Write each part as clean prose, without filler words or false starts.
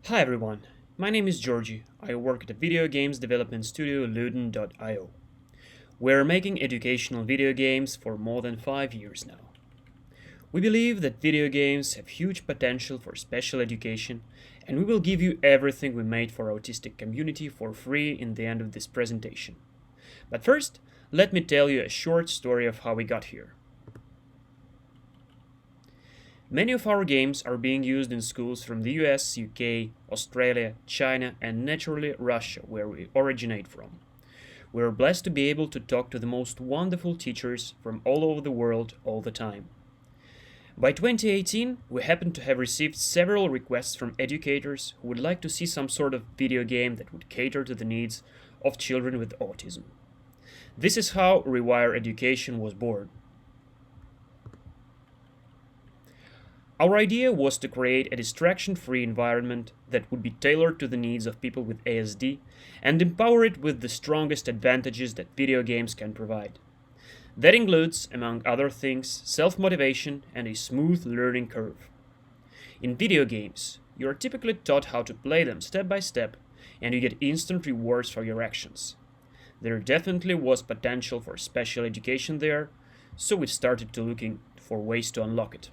Hi everyone, my name is Georgie. I work at the video games development studio Luden.io. We're making educational video games for more than 5 years now. We believe that video games have huge potential for special education, and we will give you everything we made for autistic community for free in the end of this presentation. But first, let me tell you a short story of how we got here. Many of our games are being used in schools from the US, UK, Australia, China, and naturally Russia, where we originate from. We are blessed to be able to talk to the most wonderful teachers from all over the world all the time. By 2018, we happened to have received several requests from educators who would like to see some sort of video game that would cater to the needs of children with autism. This is how Rewire.Education was born. Our idea was to create a distraction-free environment that would be tailored to the needs of people with ASD and empower it with the strongest advantages that video games can provide. That includes, among other things, self-motivation and a smooth learning curve. In video games, you are typically taught how to play them step by step, and you get instant rewards for your actions. There definitely was potential for special education there, so we started to looking for ways to unlock it.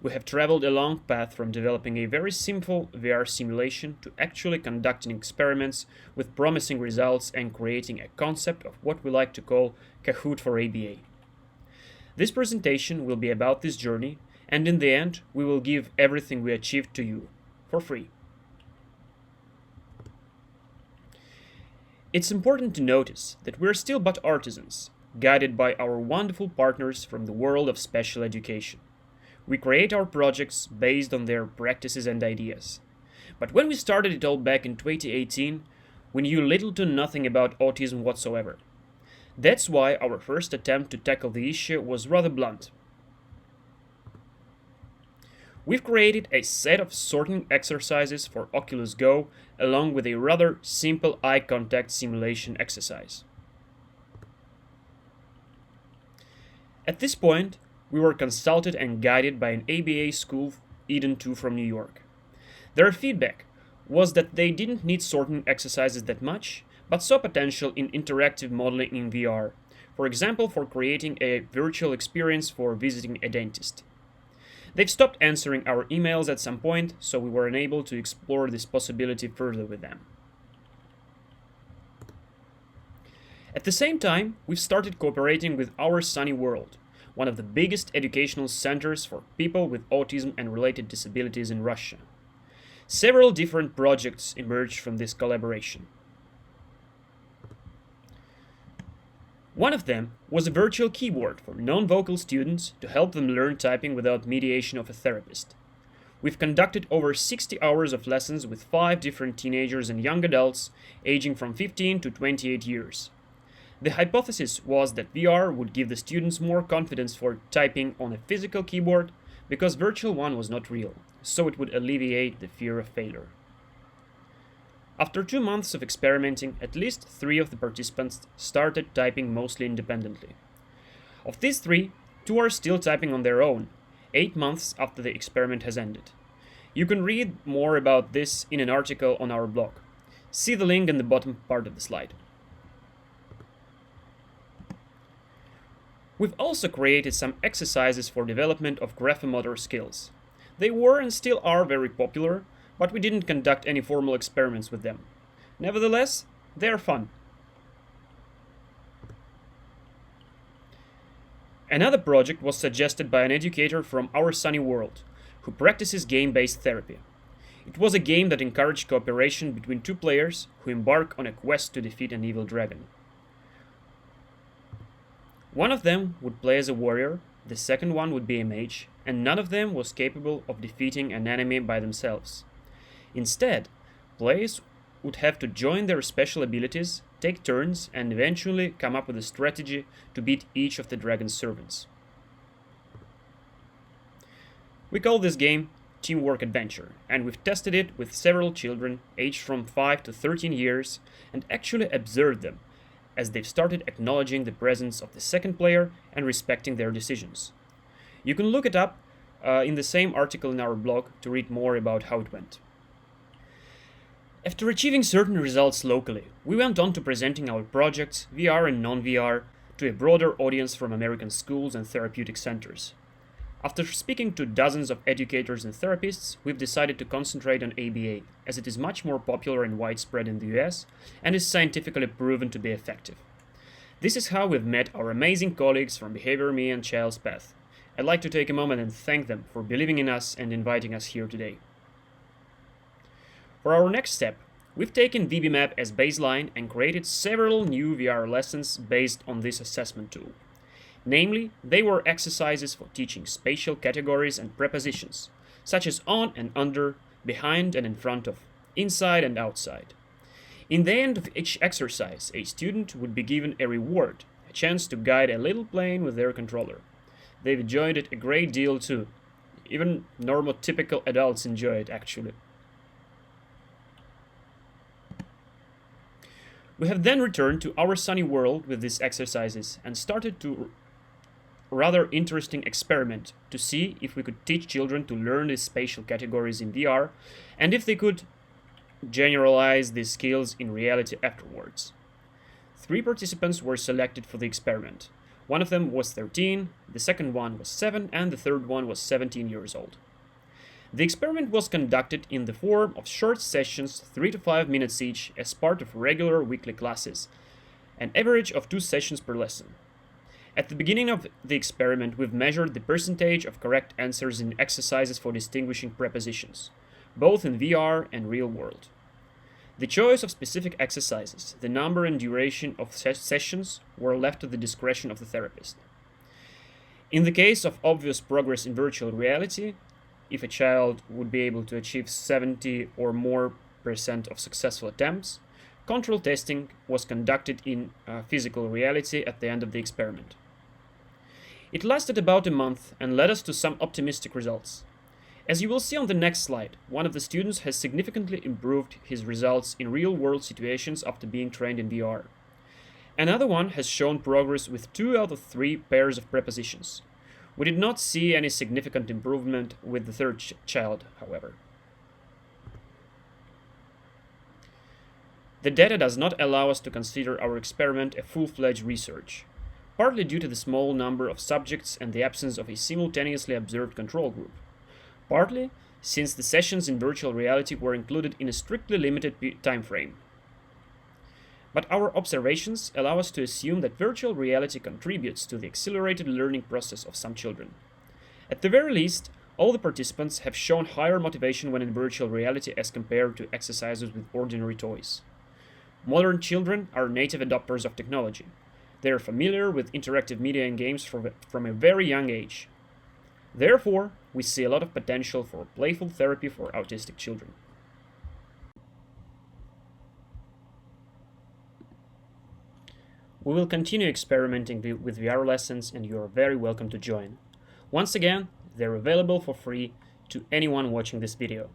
We have traveled a long path from developing a very simple VR simulation to actually conducting experiments with promising results and creating a concept of what we like to call Kahoot for ABA. This presentation will be about this journey, and in the end, we will give everything we achieved to you, for free. It's important to notice that we're still but artisans, guided by our wonderful partners from the world of special education. We create our projects based on their practices and ideas. But when we started it all back in 2018, we knew little to nothing about autism whatsoever. That's why our first attempt to tackle the issue was rather blunt. We've created a set of sorting exercises for Oculus Go, along with a rather simple eye contact simulation exercise. At this point, we were consulted and guided by an ABA school, Eden 2 from New York. Their feedback was that they didn't need sorting exercises that much, but saw potential in interactive modeling in VR, for example for creating a virtual experience for visiting a dentist. They've stopped answering our emails at some point, so we were unable to explore this possibility further with them. At the same time, we've started cooperating with Our Sunny World, one of the biggest educational centers for people with autism and related disabilities in Russia. Several different projects emerged from this collaboration. One of them was a virtual keyboard for non-vocal students to help them learn typing without mediation of a therapist. We've conducted over 60 hours of lessons with 5 different teenagers and young adults aging from 15 to 28 years. The hypothesis was that VR would give the students more confidence for typing on a physical keyboard because virtual one was not real, so it would alleviate the fear of failure. After 2 months of experimenting, at least 3 of the participants started typing mostly independently. Of these 3, 2 are still typing on their own, 8 months after the experiment has ended. You can read more about this in an article on our blog. See the link in the bottom part of the slide. We've also created some exercises for development of graphomotor skills. They were and still are very popular, but we didn't conduct any formal experiments with them. Nevertheless, they are fun. Another project was suggested by an educator from Our Sunny World, who practices game-based therapy. It was a game that encouraged cooperation between 2 players who embark on a quest to defeat an evil dragon. One of them would play as a warrior, the second one would be a mage, and none of them was capable of defeating an enemy by themselves. Instead, players would have to join their special abilities, take turns, and eventually come up with a strategy to beat each of the dragon's servants. We call this game Teamwork Adventure, and we've tested it with several children aged from 5 to 13 years and actually observed them as they've started acknowledging the presence of the second player and respecting their decisions. You can look it up in the same article in our blog to read more about how it went. After achieving certain results locally, we went on to presenting our projects, VR and non-VR, to a broader audience from American schools and therapeutic centers. After speaking to dozens of educators and therapists, we've decided to concentrate on ABA, as it is much more popular and widespread in the US and is scientifically proven to be effective. This is how we've met our amazing colleagues from Behavior Me and Child's Path. I'd like to take a moment and thank them for believing in us and inviting us here today. For our next step, we've taken VBMAP as baseline and created several new VR lessons based on this assessment tool. Namely, they were exercises for teaching spatial categories and prepositions, such as on and under, behind and in front of, inside and outside. In the end of each exercise, a student would be given a reward, a chance to guide a little plane with their controller. They've enjoyed it a great deal too. Even normal, typical adults enjoy it, actually. We have then returned to our sunny world with these exercises and started to rather interesting experiment to see if we could teach children to learn these spatial categories in VR and if they could generalize these skills in reality afterwards. 3 participants were selected for the experiment. One of them was 13, the second one was 7, and the third one was 17 years old. The experiment was conducted in the form of short sessions, 3 to 5 minutes each, as part of regular weekly classes, an average of 2 sessions per lesson. At the beginning of the experiment, we've measured the percentage of correct answers in exercises for distinguishing prepositions, both in VR and real world. The choice of specific exercises, the number and duration of sessions were left to the discretion of the therapist. In the case of obvious progress in virtual reality, if a child would be able to achieve 70 or more % of successful attempts, control testing was conducted in physical reality at the end of the experiment. It lasted about a month and led us to some optimistic results. As you will see on the next slide, one of the students has significantly improved his results in real-world situations after being trained in VR. Another one has shown progress with 2 out of 3 pairs of prepositions. We did not see any significant improvement with the third child, however. The data does not allow us to consider our experiment a full-fledged research, partly due to the small number of subjects and the absence of a simultaneously observed control group, partly since the sessions in virtual reality were included in a strictly limited time frame. But our observations allow us to assume that virtual reality contributes to the accelerated learning process of some children. At the very least, all the participants have shown higher motivation when in virtual reality as compared to exercises with ordinary toys. Modern children are native adopters of technology. They are familiar with interactive media and games from a very young age. Therefore, we see a lot of potential for playful therapy for autistic children. We will continue experimenting with VR lessons and you are very welcome to join. Once again, they're available for free to anyone watching this video.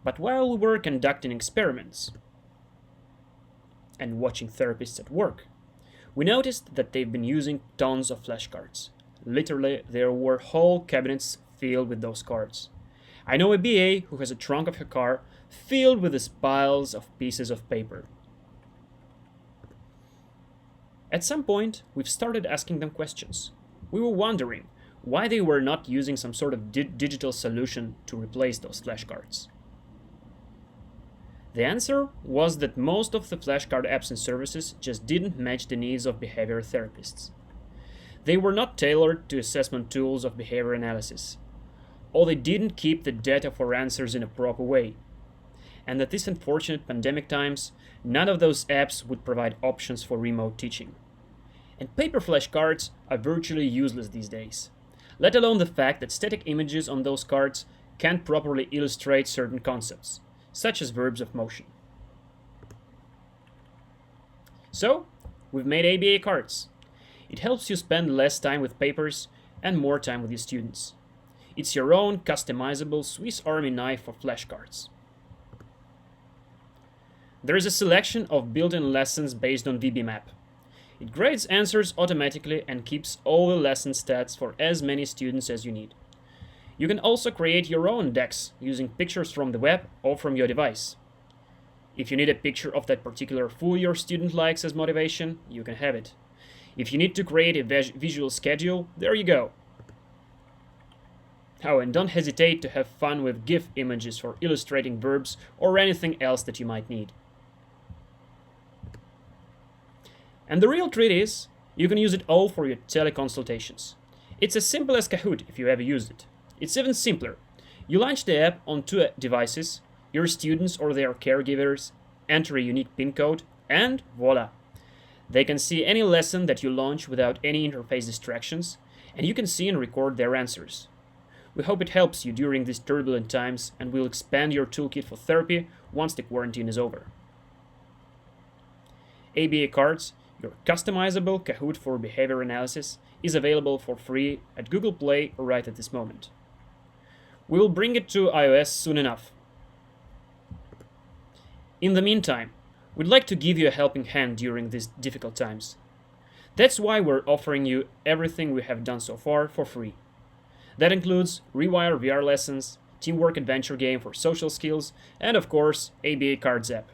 But while we were conducting experiments and watching therapists at work, we noticed that they've been using tons of flashcards. Literally, there were whole cabinets filled with those cards. I know a BA who has a trunk of her car filled with these piles of pieces of paper. At some point, we've started asking them questions. We were wondering why they were not using some sort of digital solution to replace those flashcards. The answer was that most of the flashcard apps and services just didn't match the needs of behavior therapists. They were not tailored to assessment tools of behavior analysis, or they didn't keep the data for answers in a proper way. And at these unfortunate pandemic times, none of those apps would provide options for remote teaching. And paper flashcards are virtually useless these days, let alone the fact that static images on those cards can't properly illustrate certain concepts, such as verbs of motion. So, we've made ABA cards. It helps you spend less time with papers and more time with your students. It's your own customizable Swiss Army knife for flashcards. There is a selection of built-in lessons based on VBMAP. It grades answers automatically and keeps all the lesson stats for as many students as you need. You can also create your own decks using pictures from the web or from your device. If you need a picture of that particular food your student likes as motivation, you can have it. If you need to create a visual schedule, there you go. Oh, and don't hesitate to have fun with GIF images for illustrating verbs or anything else that you might need. And the real treat is, you can use it all for your teleconsultations. It's as simple as Kahoot if you ever used it. It's even simpler. You launch the app on two devices, your students or their caregivers enter a unique PIN code, and voila! They can see any lesson that you launch without any interface distractions, and you can see and record their answers. We hope it helps you during these turbulent times, and we'll expand your toolkit for therapy once the quarantine is over. ABAI Cards, your customizable Kahoot for behavior analysis, is available for free at Google Play right at this moment. We will bring it to iOS soon enough. In the meantime, we'd like to give you a helping hand during these difficult times. That's why we're offering you everything we have done so far for free. That includes Rewire VR lessons, teamwork adventure game for social skills, and of course, ABAI Cards app.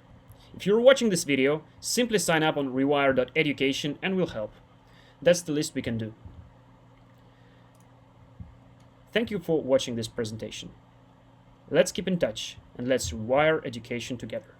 If you're watching this video, simply sign up on Rewire.Education and we'll help. That's the least we can do. Thank you for watching this presentation. Let's keep in touch and let's rewire education together.